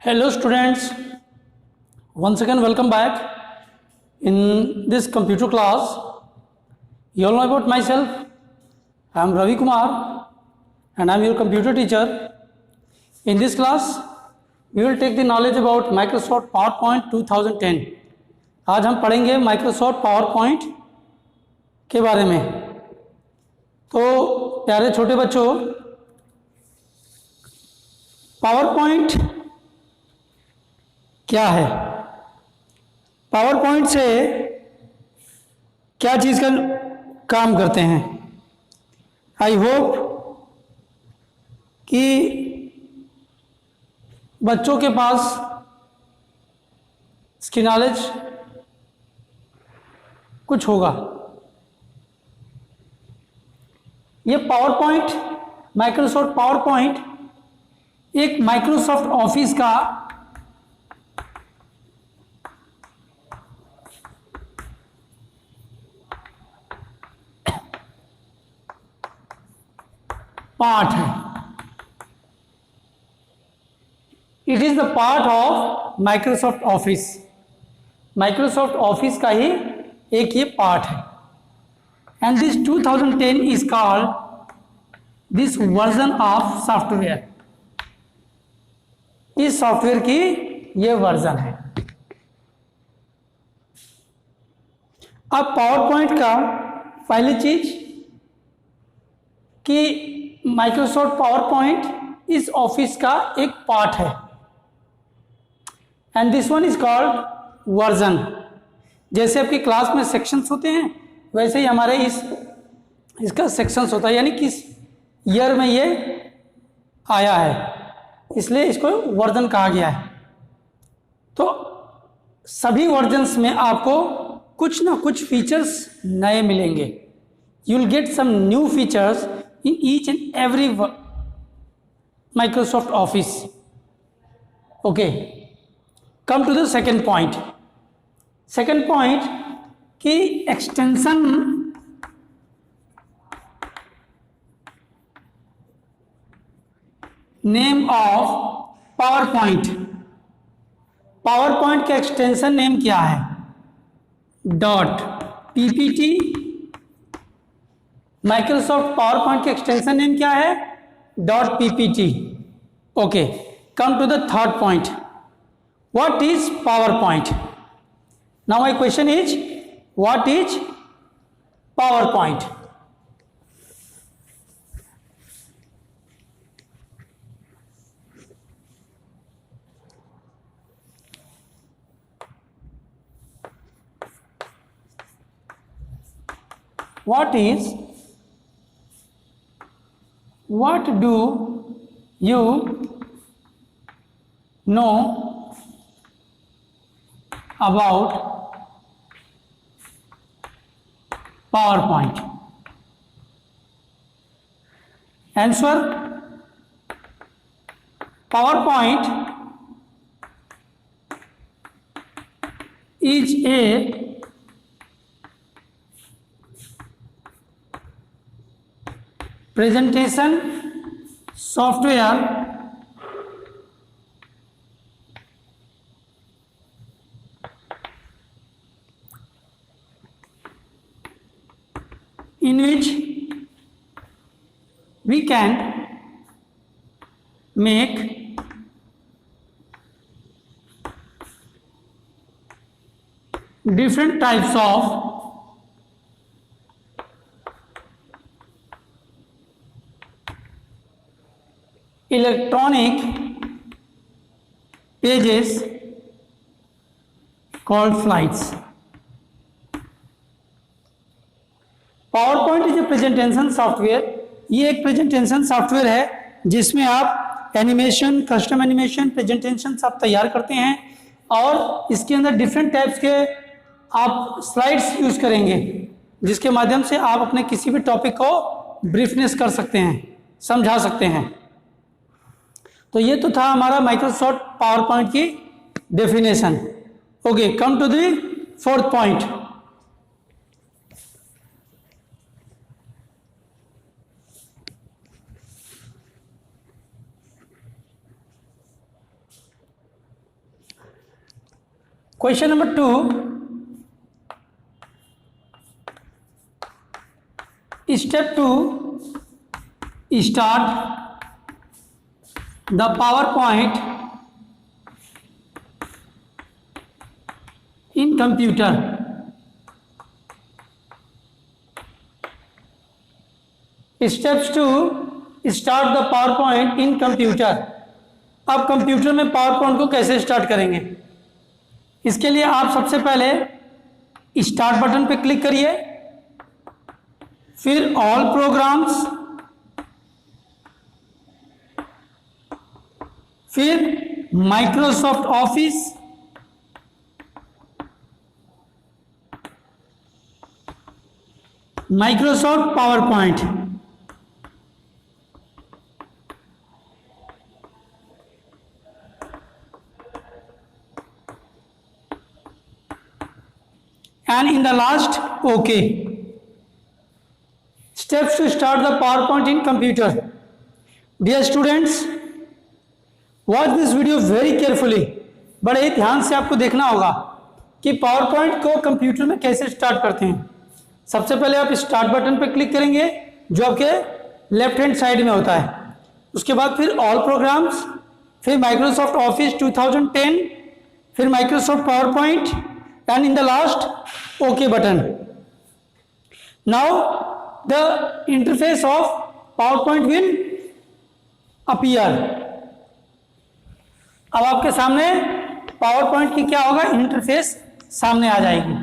Hello students, once again welcome back in this computer class. You all know about myself. I am Ravi Kumar and I am your computer teacher. In this class, we will take the knowledge about Microsoft PowerPoint 2010. आज हम पढ़ेंगे Microsoft PowerPoint के बारे में। तो प्यारे छोटे बच्चों, PowerPoint क्या है? पावर पॉइंट से क्या चीज़ का काम करते हैं? आई होप कि बच्चों के पास इसकी नॉलेज कुछ होगा। ये power point, Microsoft power point एक माइक्रोसॉफ्ट ऑफिस का पार्ट है। It is the part of Microsoft office. Microsoft office का ही एक ये पार्ट है। And this 2010 is called this version of software. इस सॉफ्टवेयर की ये वर्जन है। अब पावर पॉइंट का पहली चीज कि माइक्रोसॉफ्ट पावर पॉइंट इस ऑफिस का एक पार्ट है and this one is called version. जैसे आपकी क्लास में सेक्शंस होते हैं वैसे ही हमारे इसका सेक्शंस होता है, यानी किस ईयर में ये आया है, इसलिए इसको वर्जन कहा गया है। तो सभी वर्जन्स में आपको कुछ ना कुछ फीचर्स नए मिलेंगे। You will get some new features in each and every Microsoft Office. Okay, come to the second point. Second point कि extension name of PowerPoint. PowerPoint का extension name क्या है? .ppt। माइक्रोसॉफ्ट पावर पॉइंट के extension name क्या है? .ppt। Okay, come to the third point. What is power point? Now my question is what is power point? What do you know about PowerPoint? Answer: PowerPoint is a presentation software in which we can make different types of electronic pages called slides. PowerPoint is a presentation software. ये एक presentation software है जिसमें आप animation, custom animation, presentation सब तैयार करते हैं और इसके अंदर डिफरेंट टाइप्स के आप स्लाइड्स यूज करेंगे जिसके माध्यम से आप अपने किसी भी टॉपिक को ब्रीफनेस कर सकते हैं, समझा सकते हैं। तो ये तो था हमारा माइक्रोसॉफ्ट पावर पॉइंट की definition. Okay, come to the fourth point. Question number 2, step 2, start the power point in computer. Steps 2, start the power point in computer. अब कंप्यूटर में पावर पॉइंट को कैसे स्टार्ट करेंगे, इसके लिए आप सबसे पहले स्टार्ट बटन पे क्लिक करिए, फिर ऑल प्रोग्राम्स, फिर Microsoft office, Microsoft power point. And in the last, OK. Steps to start the PowerPoint in computer. Dear students, watch this video very carefully. बड़े ध्यान से आपको देखना होगा कि पावर पॉइंट को कंप्यूटर में कैसे स्टार्ट करते हैं। सबसे पहले आप स्टार्ट बटन पर क्लिक करेंगे जो आपके लेफ्ट हैंड साइड में होता है। उसके बाद फिर ऑल प्रोग्राम्स, फिर माइक्रोसॉफ्ट ऑफिस 2010, फिर Microsoft power point, and in the last OK button. Now the interface of PowerPoint will appear. अब आपके सामने PowerPoint की क्या होगा, इंटरफेस सामने आ जाएगी।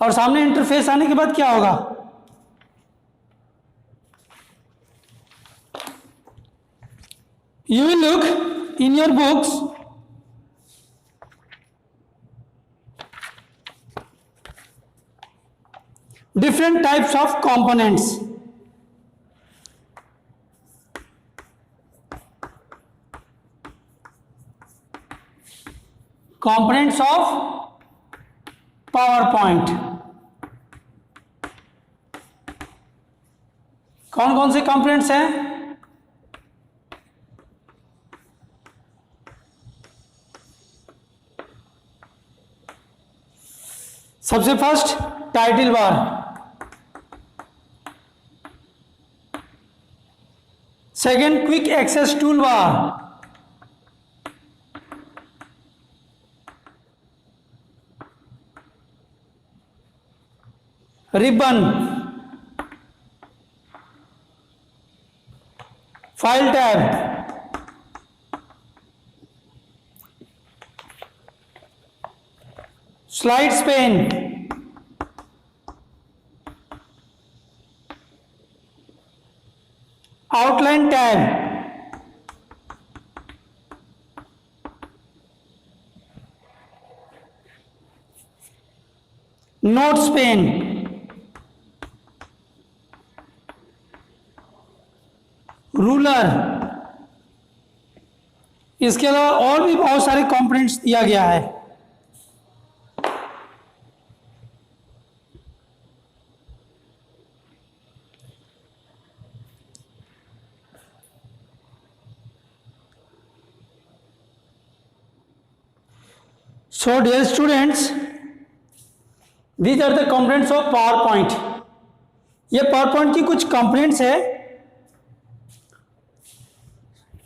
और सामने इंटरफेस आने के बाद क्या होगा, you will look in your books different types of components. Components of PowerPoint. कौन कौन से कंपोनेंट्स हैं, सबसे first title bar, second quick access tool bar, ribbon, file tab, slides pane, outline tab, notes pane, ruler. इसके अलावा और भी बहुत सारे कंपोनेंट्स दिया गया है। So dear students, these are the components of PowerPoint. ये PowerPoint की कुछ components है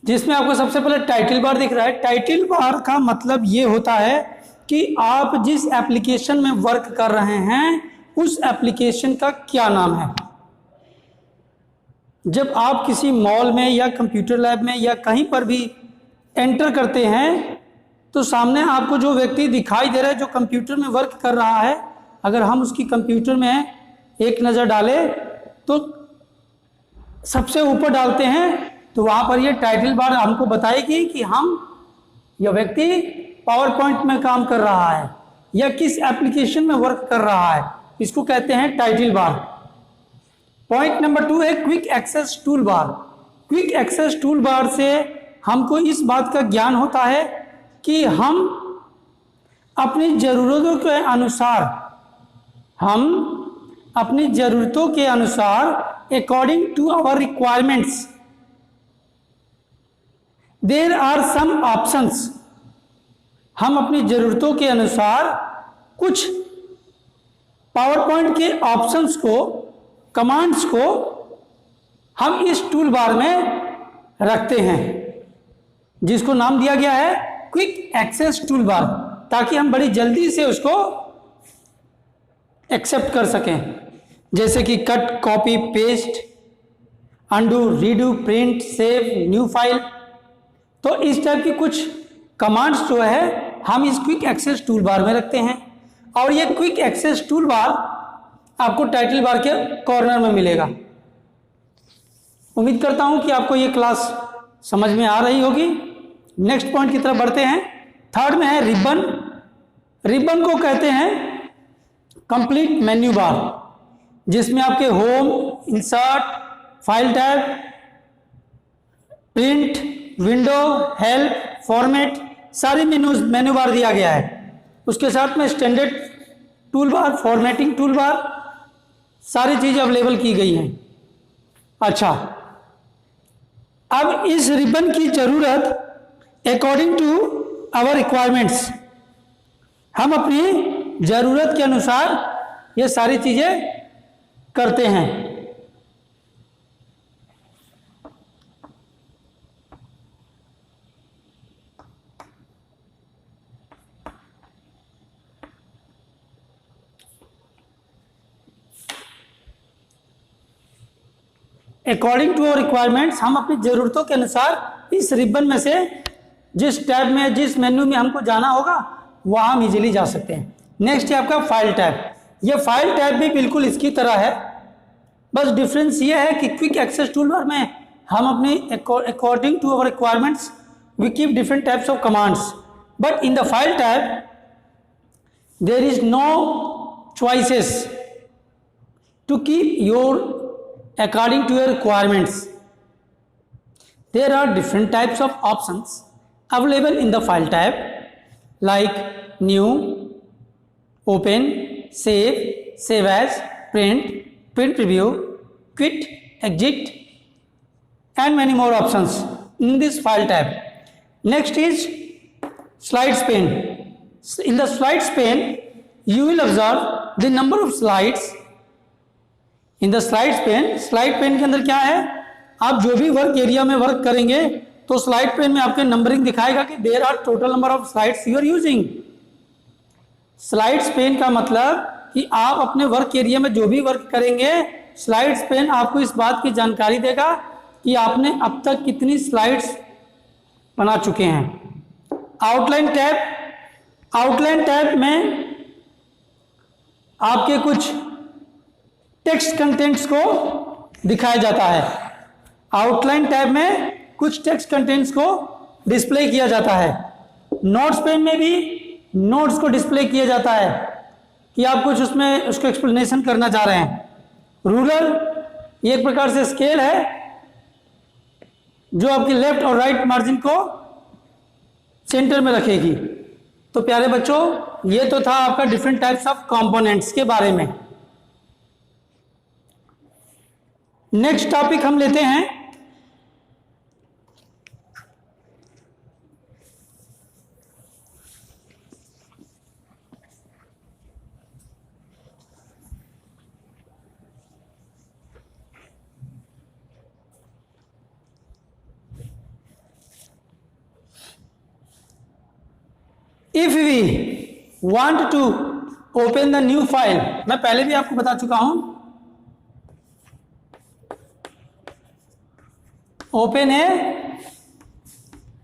जिसमें आपको सबसे पहले टाइटल बार दिख रहा है। टाइटल बार का मतलब ये होता है कि आप जिस एप्लीकेशन में वर्क कर रहे हैं उस एप्लीकेशन का क्या नाम है। जब आप किसी मॉल में या कंप्यूटर लैब में या कहीं पर भी एंटर करते हैं तो सामने आपको जो व्यक्ति दिखाई दे रहा है जो कंप्यूटर में वर्क कर रहा है, अगर हम उसकी कंप्यूटर में एक नज़र डालें तो सबसे ऊपर डालते हैं तो वहाँ पर ये टाइटल बार हमको बताएगी कि हम यह व्यक्ति पावर पॉइंट में काम कर रहा है या किस एप्लीकेशन में वर्क कर रहा है, इसको कहते हैं टाइटल बार। पॉइंट नंबर 2 है quick access tool bar. Quick access tool bar से हमको इस बात का ज्ञान होता है कि हम अपनी ज़रूरतों के अनुसार according to our requirements there are some options, हम अपनी जरूरतों के अनुसार कुछ पावर पॉइंट के ऑप्शंस को, कमांड्स को हम इस टूल बार में रखते हैं, जिसको नाम दिया गया है क्विक एक्सेस टूल बार, ताकि हम बड़ी जल्दी से उसको एक्सेप्ट कर सकें, जैसे कि cut, copy, paste, undo, redo, print, save, new file. तो इस टाइप की कुछ कमांड्स जो है हम इस क्विक एक्सेस टूल बार में रखते हैं, और ये क्विक एक्सेस टूल बार आपको टाइटल बार के कॉर्नर में मिलेगा। उम्मीद करता हूं कि आपको ये क्लास समझ में आ रही होगी। नेक्स्ट पॉइंट की तरफ बढ़ते हैं। थर्ड में है रिबन। रिबन को कहते हैं कंप्लीट मेन्यू बार, जिसमें आपके home, insert, file tab, print, window, help, format, सारी मेन्यू बार दिया गया है। उसके साथ में standard tool bar, formatting tool bar, सारी चीजें अवेलेबल की गई हैं। अच्छा, अब इस रिबन की जरूरत अकॉर्डिंग टू आवर रिक्वायरमेंट्स, हम अपनी जरूरत के अनुसार ये सारी चीजें करते हैं। अकॉर्डिंग टू आवर रिक्वायरमेंट्स, हम अपनी ज़रूरतों के अनुसार इस रिबन में से जिस टैब में, जिस मेन्यू में हमको जाना होगा वहाँ हम इजीली जा सकते हैं। नेक्स्ट है आपका फाइल टैब। ये फाइल टैब भी बिल्कुल इसकी तरह है, बस डिफरेंस ये है कि क्विक एक्सेस टूल बार में हम अपनी according to our requirements we keep different types of commands, but in the file tab there is no choices to keep your according to your requirements. There are different types of options available in the file tab, like new, open, save, save as, print, print preview, quit, exit, and many more options in this file tab. Next is slides pane. In the slides pane, you will observe the number of slides in the slides pane. Slide pane के अंदर क्या है, आप जो भी work area में work करेंगे तो स्लाइड पेन में आपके नंबरिंग दिखाएगा कि there are total number of slides you are using. Slides pane का मतलब कि आप अपने वर्क एरिया में जो भी वर्क करेंगे, स्लाइड्स पेन आपको इस बात की जानकारी देगा कि आपने अब तक कितनी स्लाइड्स बना चुके हैं। आउटलाइन टैब, आउटलाइन टैब में आपके कुछ टेक्स्ट कंटेंट्स को दिखाया जाता है। आउटलाइन टैब में कुछ टेक्स्ट कंटेंट्स को डिस्प्ले किया जाता है। नोट्स पेन में भी नोट्स को डिस्प्ले किया जाता है कि आप कुछ उसमें उसको एक्सप्लेनेशन करना चाह रहे हैं। रूलर ये एक प्रकार से स्केल है जो आपकी लेफ्ट और राइट मार्जिन को सेंटर में रखेगी। तो प्यारे बच्चों, ये तो था आपका डिफरेंट टाइप्स ऑफ कंपोनेंट्स के बारे में। नेक्स्ट टॉपिक हम लेते हैं if we want to open the new file. मैं पहले भी आपको बता चुका हूं, ओपन है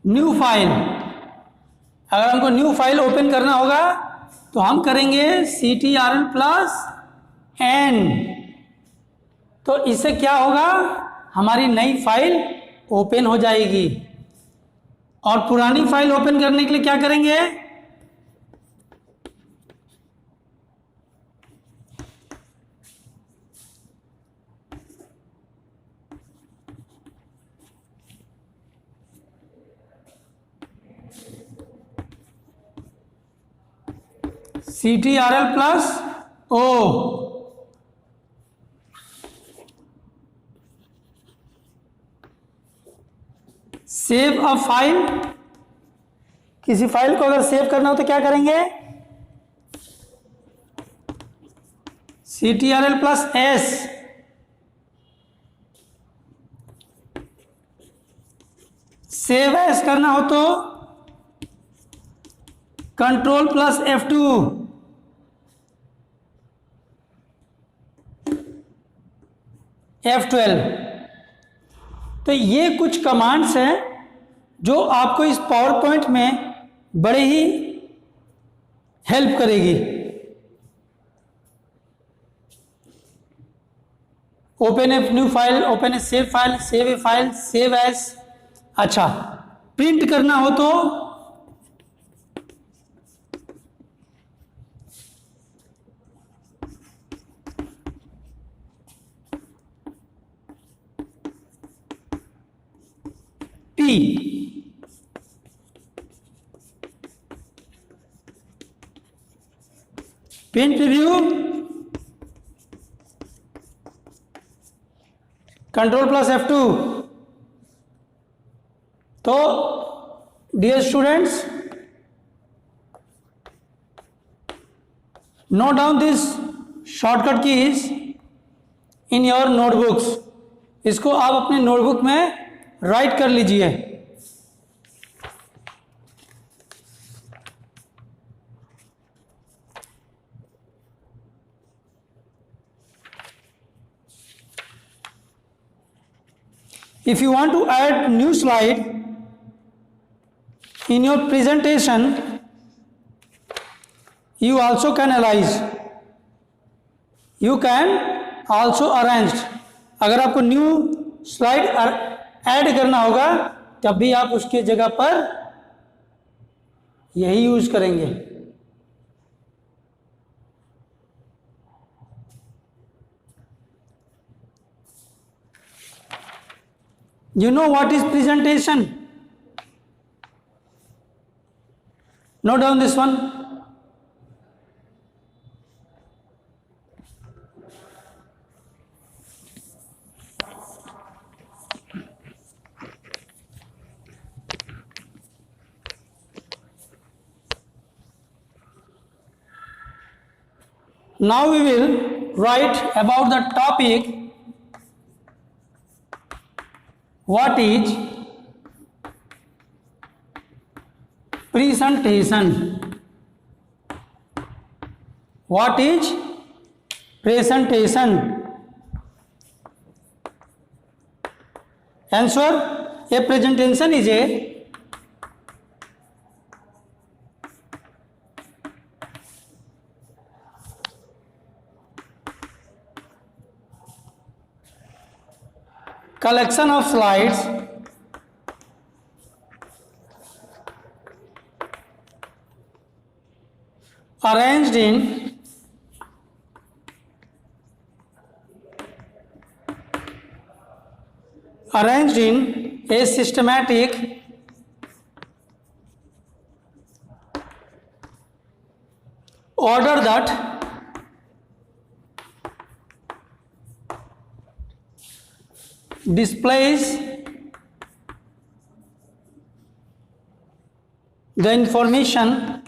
न्यू फाइल। अगर हमको न्यू फाइल ओपन करना होगा तो हम करेंगे CTRL+N। तो इससे क्या होगा, हमारी नई फाइल ओपन हो जाएगी। और पुरानी फाइल ओपन करने के लिए क्या करेंगे, CTRL+O। सेव अ फाइल, किसी फाइल को अगर सेव करना हो तो क्या करेंगे, CTRL+S, सेव एस करना हो तो Ctrl+F2, F12। तो ये कुछ कमांड्स हैं जो आपको इस पावर पॉइंट में बड़े ही हेल्प करेगी। Open a new file, open a save file, save a file, save as. अच्छा, प्रिंट करना हो तो P, प्रिंट रिव्यू, Ctrl+F2। तो dear students, note down this shortcut keys in your notebooks. इसको आप अपने नोटबुक में राइट कर लीजिए। If you want to add new slide in your presentation, you also can analyze, you can also arrange। अगर आपको new slide add करना होगा तब भी आप उसके जगह पर यही यूज करेंगे। You know what is presentation? Note down this one. Now we will write about the topic what is presentation. What is presentation? Answer: a presentation is a collection of slides arranged in a systematic order that displays the information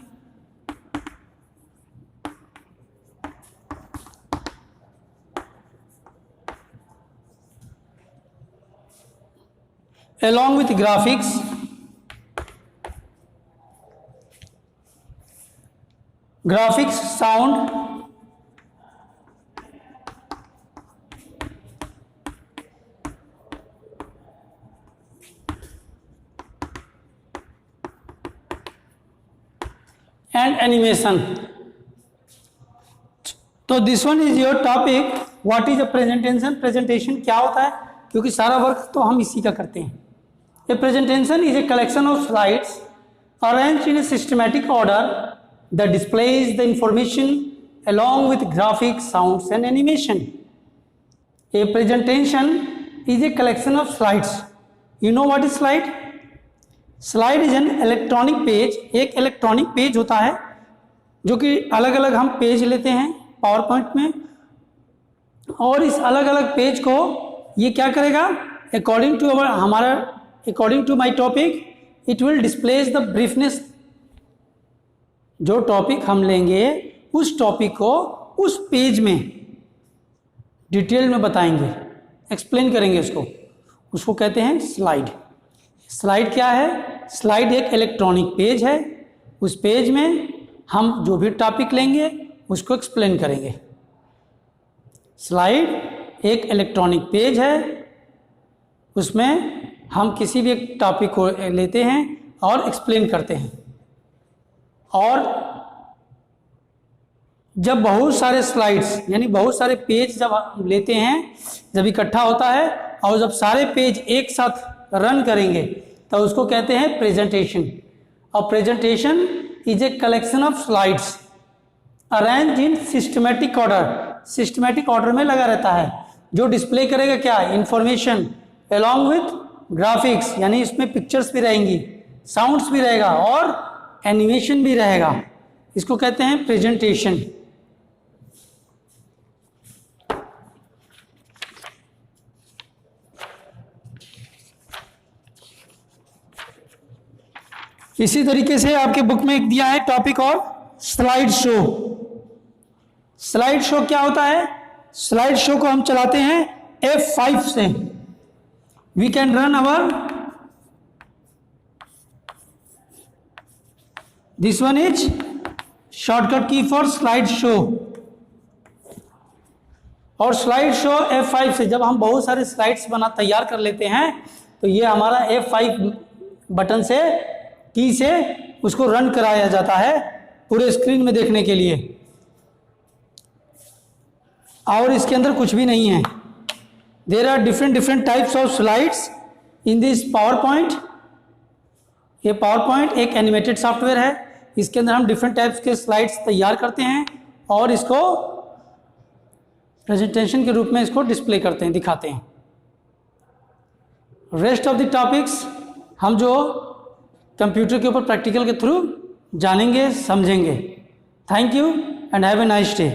along with graphics, sound, and animation. तो this one is your topic, what is a presentation. Presentation क्या होता है, क्योंकि सारा work तो हम इसी का करते हैं। ए presentation is a collection of slides arranged in A systematic order that displays the information along with graphics, sounds and animation. A presentation is a collection of slides. You know what is slide? Slide is an electronic page. एक electronic page होता है जो कि अलग अलग हम page लेते हैं पावर पॉइंट में, और इस अलग अलग पेज को ये क्या करेगा, अकॉर्डिंग टू हमारा according to my topic it will displays the briefness. जो टॉपिक हम लेंगे उस टॉपिक को उस पेज में डिटेल में बताएंगे, एक्सप्लेन करेंगे उसको कहते हैं स्लाइड। स्लाइड क्या है? स्लाइड एक इलेक्ट्रॉनिक पेज है, उस पेज में हम जो भी टॉपिक लेंगे उसको एक्सप्लेन करेंगे। स्लाइड एक इलेक्ट्रॉनिक पेज है, उसमें हम किसी भी एक टॉपिक को लेते हैं और एक्सप्लेन करते हैं। और जब बहुत सारे स्लाइड्स यानी बहुत सारे पेज जब हम लेते हैं, जब इकट्ठा होता है और जब सारे पेज एक साथ रन करेंगे तो उसको कहते हैं प्रेजेंटेशन। और presentation is a collection of slides arrange in systematic order. Systematic order में लगा रहता है, जो डिस्प्ले करेगा क्या? इंफॉर्मेशन अलॉन्ग विथ ग्राफिक्स, यानी इसमें पिक्चर्स भी रहेंगी, साउंड्स भी रहेगा और एनिमेशन भी रहेगा। इसको कहते हैं प्रेजेंटेशन। इसी तरीके से आपके बुक में एक दिया है टॉपिक और स्लाइड शो। स्लाइड शो क्या होता है? स्लाइड शो को हम चलाते हैं F5 से। We can run our this one is shortcut key for slide show. और स्लाइड शो F5 से जब हम बहुत सारे स्लाइड्स तैयार कर लेते हैं तो ये हमारा F5 बटन से की से उसको रन कराया जाता है पूरे स्क्रीन में देखने के लिए। और इसके अंदर कुछ भी नहीं है। There are different types of slides in this power point. ये पावर पॉइंट एक एनिमेटेड सॉफ्टवेयर है, इसके अंदर हम डिफरेंट टाइप्स के स्लाइड्स तैयार करते हैं और इसको प्रेजेंटेशन के रूप में इसको डिस्प्ले करते हैं, दिखाते हैं। रेस्ट ऑफ द टॉपिक्स हम जो कंप्यूटर के ऊपर प्रैक्टिकल के थ्रू जानेंगे, समझेंगे। Thank you and have a nice day.